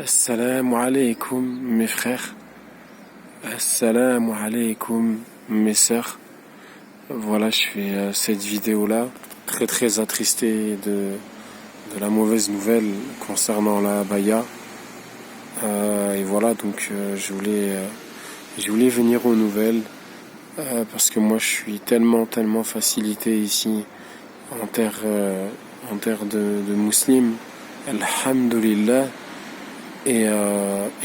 Assalamu alaikum mes frères, assalamu alaikum mes sœurs. Voilà, je fais cette vidéo-là, très attristé de la mauvaise nouvelle concernant la Baïa. Et voilà, donc je voulais venir aux nouvelles parce que moi je suis tellement facilité ici en terre de musulmans. Alhamdulillah. Et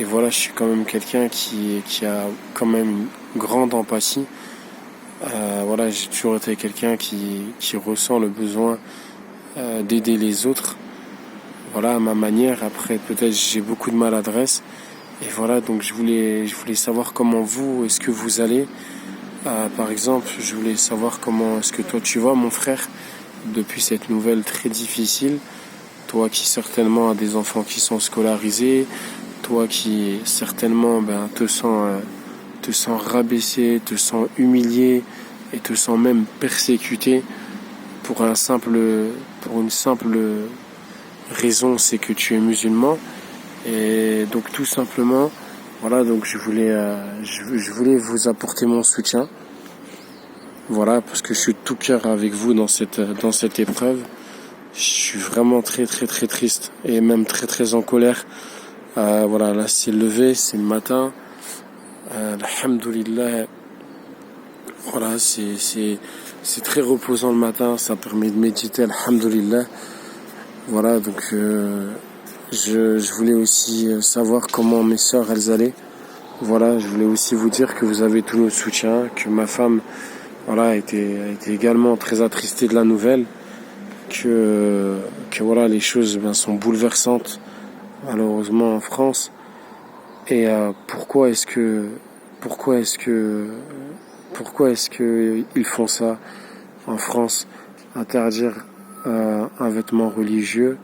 voilà, je suis quand même quelqu'un qui a quand même une grande empathie. Voilà, j'ai toujours été quelqu'un qui ressent le besoin d'aider les autres. Voilà, à ma manière. Après, peut-être j'ai beaucoup de maladresse. Et voilà, donc je voulais savoir comment vous, est-ce que vous allez. Par exemple, je voulais savoir comment est-ce que toi tu vas, mon frère, depuis cette nouvelle très difficile. Toi qui certainement as des enfants qui sont scolarisés, toi qui certainement te sens rabaissé, te sens humilié et te sens même persécuté pour une simple raison, c'est que tu es musulman. Et donc tout simplement, voilà, donc je voulais vous apporter mon soutien. Voilà, parce que je suis de tout cœur avec vous dans cette épreuve. Je suis vraiment très triste et même très en colère. Voilà, là c'est levé, c'est le matin. Alhamdulillah. Voilà, c'est très reposant le matin, ça permet de méditer, alhamdulillah. Voilà, donc je voulais aussi savoir comment mes sœurs elles allaient. Voilà, je voulais aussi vous dire que vous avez tout notre soutien, que ma femme voilà, a été également très attristée de la nouvelle. Que voilà, les choses sont bouleversantes malheureusement en France. Et pourquoi est-ce que ils font ça en France, interdire un vêtement religieux?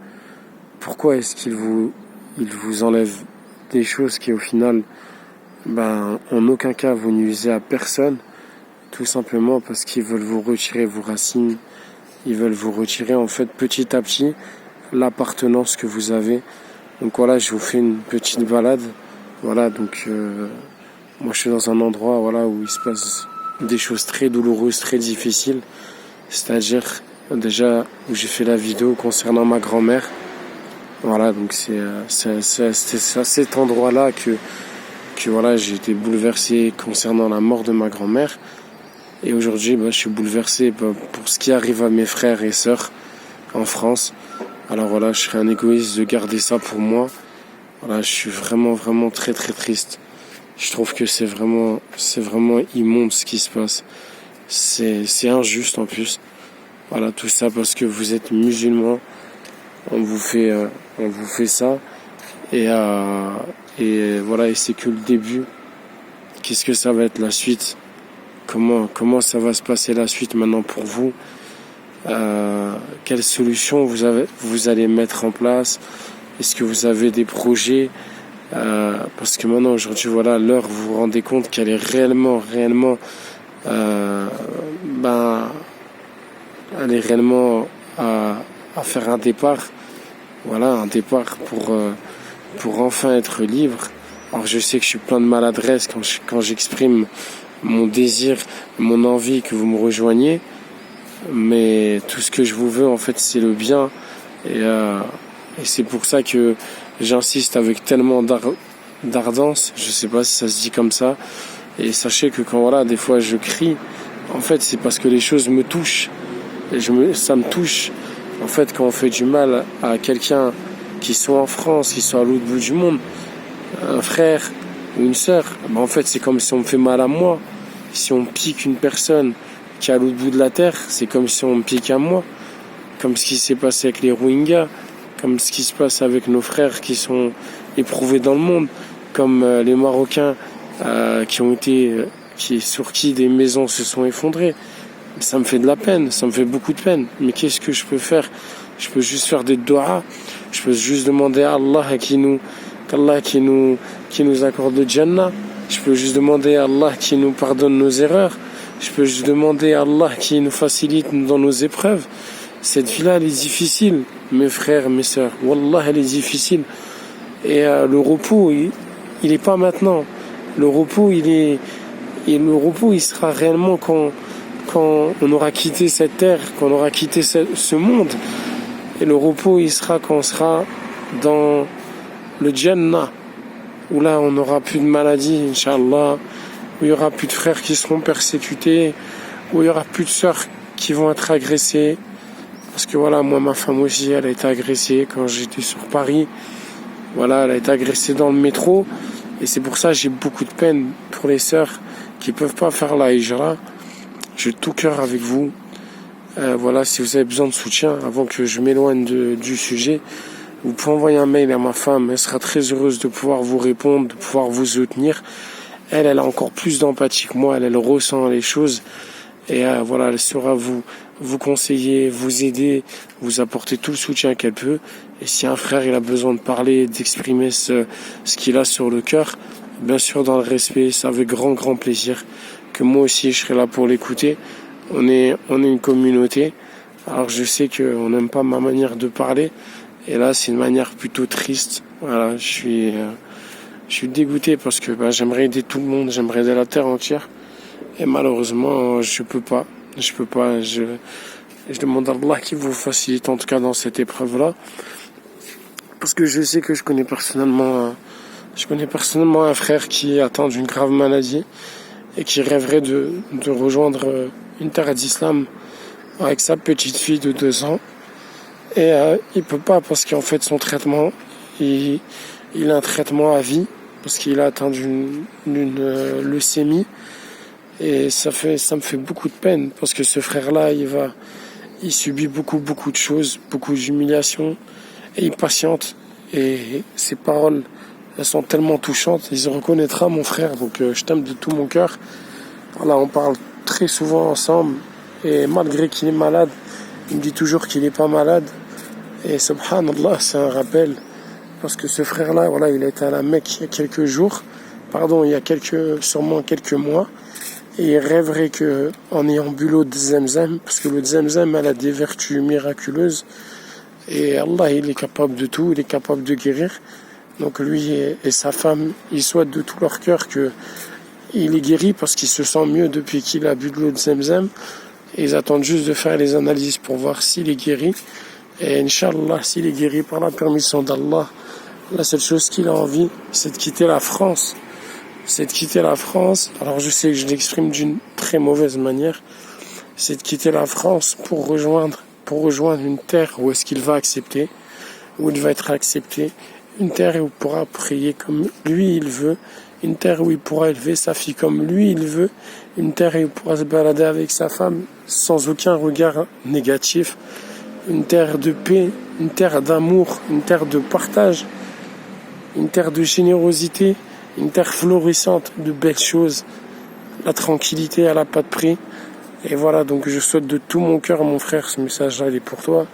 Pourquoi est-ce qu'ils vous enlèvent des choses qui au final en aucun cas vous nuisez à personne, tout simplement parce qu'ils veulent vous retirer vos racines. Ils veulent vous retirer en fait petit à petit l'appartenance que vous avez. Donc voilà, je vous fais une petite balade. Voilà, donc moi je suis dans un endroit voilà où il se passe des choses très douloureuses, très difficiles. C'est-à-dire déjà où j'ai fait la vidéo concernant ma grand-mère. Voilà, donc c'est à cet endroit-là que voilà, j'ai été bouleversé concernant la mort de ma grand-mère. Et aujourd'hui, je suis bouleversé pour ce qui arrive à mes frères et sœurs en France. Alors voilà, je serais un égoïste de garder ça pour moi. Voilà, je suis vraiment très triste. Je trouve que c'est vraiment immonde ce qui se passe. C'est injuste en plus. Voilà, tout ça parce que vous êtes musulmans. On vous fait ça. Et voilà, et c'est que le début. Qu'est-ce que ça va être la suite? Comment ça va se passer la suite maintenant pour vous? Quelles solutions vous allez mettre en place? Est-ce que vous avez des projets? Parce que maintenant aujourd'hui voilà, l'heure, vous vous rendez compte qu'elle est réellement elle est réellement à faire un départ. Voilà, un départ pour enfin être libre. Alors je sais que je suis plein de maladresse quand j'exprime mon désir, mon envie que vous me rejoigniez, mais tout ce que je vous veux en fait c'est le bien, et c'est pour ça que j'insiste avec tellement d'ardence, je sais pas si ça se dit comme ça, et sachez que quand voilà des fois je crie, en fait c'est parce que les choses me touchent, et ça me touche en fait quand on fait du mal à quelqu'un qui soit en France, qui soit à l'autre bout du monde, un frère ou une sœur, en fait c'est comme si on me fait mal à moi. Si on pique une personne qui est à l'autre bout de la terre, c'est comme si on me pique à moi, comme ce qui s'est passé avec les Rohingyas, comme ce qui se passe avec nos frères qui sont éprouvés dans le monde, comme les Marocains sur qui des maisons se sont effondrées. Ça me fait de la peine, ça me fait beaucoup de peine. Mais qu'est-ce que je peux faire? Je peux juste faire des doigts, je peux juste demander à Allah qu'Allah qui nous accorde le Jannah. Je peux juste demander à Allah qui nous pardonne nos erreurs. Je peux juste demander à Allah qui nous facilite dans nos épreuves. Cette vie-là, elle est difficile, mes frères, mes sœurs. Wallah, elle est difficile. Et le repos, il est pas maintenant. Le repos, le repos, il sera réellement quand on aura quitté cette terre, quand on aura quitté ce monde. Et le repos, il sera quand on sera dans le Jannah, où là, on n'aura plus de maladies, Inch'Allah, où il n'y aura plus de frères qui seront persécutés, où il n'y aura plus de sœurs qui vont être agressées. Parce que voilà, moi, ma femme aussi, elle a été agressée quand j'étais sur Paris. Voilà, elle a été agressée dans le métro. Et c'est pour ça que j'ai beaucoup de peine pour les sœurs qui peuvent pas faire la hijra. J'ai tout cœur avec vous. Voilà, si vous avez besoin de soutien, avant que je m'éloigne du sujet, vous pouvez envoyer un mail à ma femme. Elle sera très heureuse de pouvoir vous répondre, de pouvoir vous soutenir. Elle a encore plus d'empathie que moi. Elle ressent les choses. Et voilà, elle saura vous conseiller, vous aider, vous apporter tout le soutien qu'elle peut. Et si un frère il a besoin de parler, d'exprimer ce qu'il a sur le cœur, bien sûr dans le respect, c'est avec grand plaisir que moi aussi je serai là pour l'écouter. On est une communauté. Alors je sais qu'on n'aime pas ma manière de parler. Et là c'est une manière plutôt triste. Voilà, je suis dégoûté parce que j'aimerais aider tout le monde, j'aimerais aider la terre entière. Et malheureusement, je peux pas. Je demande à Allah qu'il vous facilite, en tout cas dans cette épreuve-là. Parce que je sais que je connais personnellement un frère qui est atteint d'une grave maladie et qui rêverait de rejoindre une terre d'islam avec sa petite fille de 2 ans. Et il peut pas parce qu'en fait son traitement, il a un traitement à vie parce qu'il a atteint d'une leucémie. Et ça me fait beaucoup de peine parce que ce frère-là, il subit beaucoup de choses, beaucoup d'humiliations et il patiente. Et ses paroles, elles sont tellement touchantes. Il se reconnaîtra, mon frère. Donc je t'aime de tout mon cœur. Voilà, on parle très souvent ensemble et malgré qu'il est malade, il me dit toujours qu'il n'est pas malade. Et subhanallah, c'est un rappel parce que ce frère-là, voilà, il a été à la Mecque il y a quelques jours. Il y a sûrement quelques mois. Et il rêverait que, en ayant bu l'eau de Zemzem, parce que l'eau de Zemzem, elle a des vertus miraculeuses, et Allah, il est capable de tout, il est capable de guérir. Donc lui et sa femme, ils souhaitent de tout leur cœur que il est guéri parce qu'il se sent mieux depuis qu'il a bu de l'eau de Zemzem. Et ils attendent juste de faire les analyses pour voir s'il est guéri. Et Inch'Allah, s'il est guéri par la permission d'Allah, la seule chose qu'il a envie, c'est de quitter la France. Alors je sais que je l'exprime d'une très mauvaise manière, c'est de quitter la France pour rejoindre une terre où est-ce qu'il va accepter, où il va être accepté, une terre où il pourra prier comme lui il veut, une terre où il pourra élever sa fille comme lui il veut, une terre où il pourra se balader avec sa femme sans aucun regard négatif, une terre de paix, une terre d'amour, une terre de partage, une terre de générosité, une terre florissante de belles choses, la tranquillité elle n'a pas de prix. Et voilà, donc je souhaite de tout mon cœur, mon frère, ce message-là il est pour toi.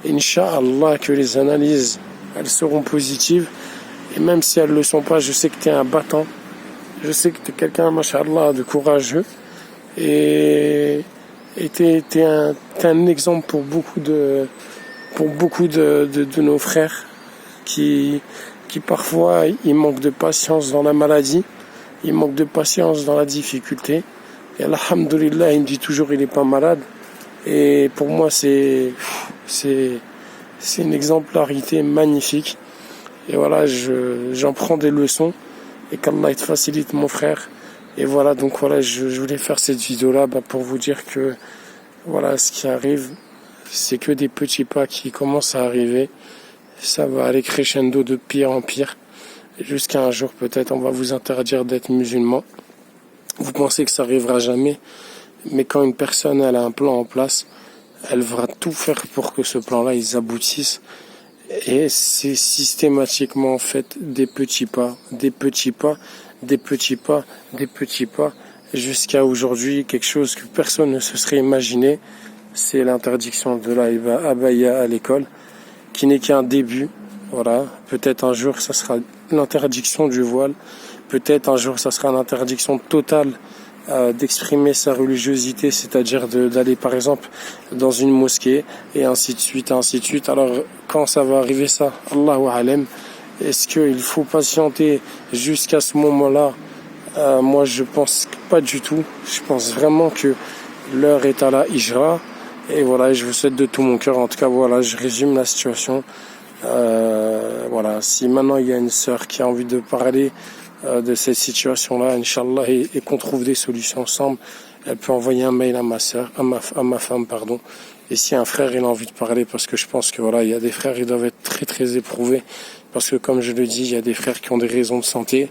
Inch'Allah que les analyses elles seront positives, et même si elles ne le sont pas, je sais que tu es un battant, je sais que tu es quelqu'un, masha'Allah, de courageux, et t'es un exemple pour beaucoup de nos frères qui parfois ils manquent de patience dans la maladie, ils manquent de patience dans la difficulté. Et alhamdoulilah, il me dit toujours il est pas malade. Et pour moi c'est une exemplarité magnifique. Et voilà, j'en prends des leçons. Et qu'Allah te facilite, mon frère. Et voilà, donc voilà, je voulais faire cette vidéo-là pour vous dire que voilà, ce qui arrive, c'est que des petits pas qui commencent à arriver. Ça va aller crescendo de pire en pire. Jusqu'à un jour, peut-être, on va vous interdire d'être musulman. Vous pensez que ça arrivera jamais. Mais quand une personne, elle a un plan en place, elle va tout faire pour que ce plan-là, il aboutisse. Et c'est systématiquement, en fait, des petits pas, jusqu'à aujourd'hui, quelque chose que personne ne se serait imaginé. C'est l'interdiction de la abaya à l'école, qui n'est qu'un début. Voilà, peut-être un jour ça sera l'interdiction du voile, peut-être un jour ça sera l'interdiction totale d'exprimer sa religiosité, c'est-à-dire d'aller par exemple dans une mosquée et ainsi de suite. Alors quand ça va arriver ça, Allahu Alam. Est-ce qu'il faut patienter jusqu'à ce moment-là? Moi, je pense pas du tout. Je pense vraiment que l'heure est à la hijra. Et voilà, je vous souhaite de tout mon cœur. En tout cas, voilà, je résume la situation. Voilà, si maintenant il y a une sœur qui a envie de parler de cette situation-là, Inch'Allah, et qu'on trouve des solutions ensemble, elle peut envoyer un mail à ma sœur, à ma femme, pardon. Et si un frère il a envie de parler, parce que je pense que voilà, il y a des frères ils doivent être très très éprouvés, parce que comme je le dis, il y a des frères qui ont des raisons de santé,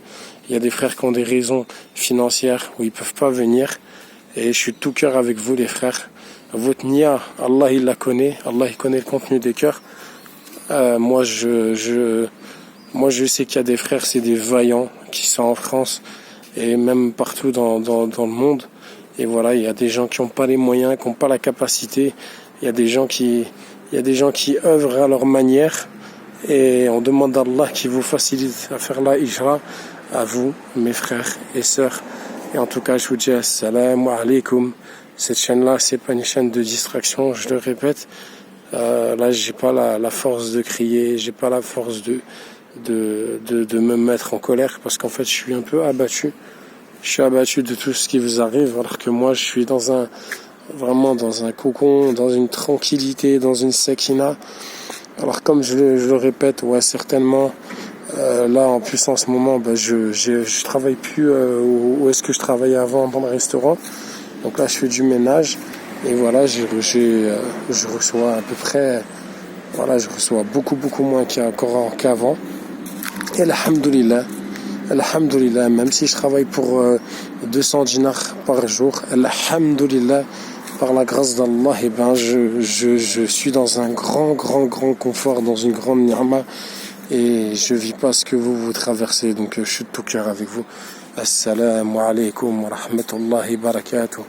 il y a des frères qui ont des raisons financières où ils peuvent pas venir. Et je suis de tout cœur avec vous les frères. Votre nia, Allah il la connaît, Allah il connaît le contenu des cœurs. Moi je sais qu'il y a des frères, c'est des vaillants qui sont en France et même partout dans le monde. Et voilà, il y a des gens qui n'ont pas les moyens, qui n'ont pas la capacité. Il y a des gens qui œuvrent à leur manière. Et on demande à Allah qui vous facilite à faire la hijra, à vous, mes frères et sœurs. Et en tout cas, je vous dis assalamu alaikum. Cette chaîne-là, c'est pas une chaîne de distraction, je le répète. Là, j'ai pas la force de crier, j'ai pas la force de me mettre en colère, parce qu'en fait, je suis un peu abattu. Je suis abattu de tout ce qui vous arrive, alors que moi, je suis vraiment dans un cocon, dans une tranquillité, dans une sakina. Alors, comme je le répète, ouais, certainement, là, en plus, en ce moment, je travaille plus où est-ce que je travaillais avant, dans le restaurant. Donc là, je fais du ménage. Et voilà, je reçois à peu près, voilà, je reçois beaucoup moins qu'avant. Et alhamdoulilah, même si je travaille pour 200 dinars par jour, alhamdoulilah, par la grâce d'Allah, et ben, je suis dans un grand confort, dans une grande ni'ma, et je vis pas ce que vous traversez, donc je suis de tout cœur avec vous. Assalamu alaikum wa rahmatullahi wa barakatuh.